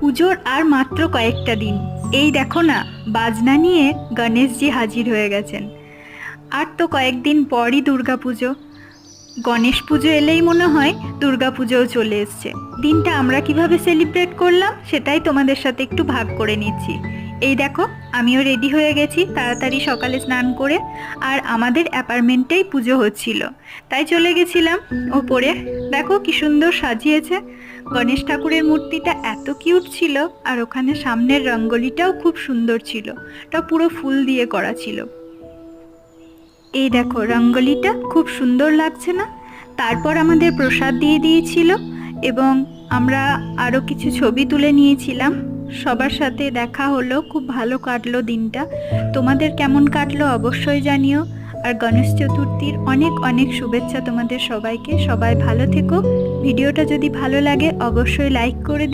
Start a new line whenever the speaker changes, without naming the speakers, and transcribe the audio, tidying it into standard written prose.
পুজোর আর মাত্র কয়েকটা দিন। এই দেখো না, বাজনা নিয়ে গণেশজি হাজির হয়ে গেছেন। আর তো কয়েকদিন পরই দুর্গাপুজো। গণেশ পুজো এলেই মনে হয় দুর্গাপুজোও চলে এসছে। দিনটা আমরা কিভাবে সেলিব্রেট করলাম সেটাই তোমাদের সাথে একটু ভাগ করে নিচ্ছি। এই দেখো, আমিও রেডি হয়ে গেছি তাড়াতাড়ি সকালে স্নান করে। আর আমাদের অ্যাপার্টমেন্টেই পুজো হচ্ছিল, তাই চলে গেছিলাম ওপরে। দেখো কি সুন্দর সাজিয়েছে। গণেশ ঠাকুরের মূর্তিটা এত কিউট ছিল, আর ওখানে সামনের রঙ্গোলিটাও খুব সুন্দর ছিল। ওটা পুরো ফুল দিয়ে করা ছিল। এই দেখো, রঙ্গোলিটা খুব সুন্দর লাগছে না? তারপর আমাদের প্রসাদ দিয়ে দিয়েছিল, এবং আমরা আরও কিছু ছবি তুলে নিয়েছিলাম। সবার সাথে দেখা হলো, খুব ভালো কাটলো দিনটা। তোমাদের কেমন কাটলো অবশ্যই জানিও। আর গণেশ চতুর্থীর অনেক অনেক শুভেচ্ছা তোমাদের সবাইকে। সবাই ভালো থেকো। ভিডিওটা যদি ভালো লাগে অবশ্যই লাইক করে দিও।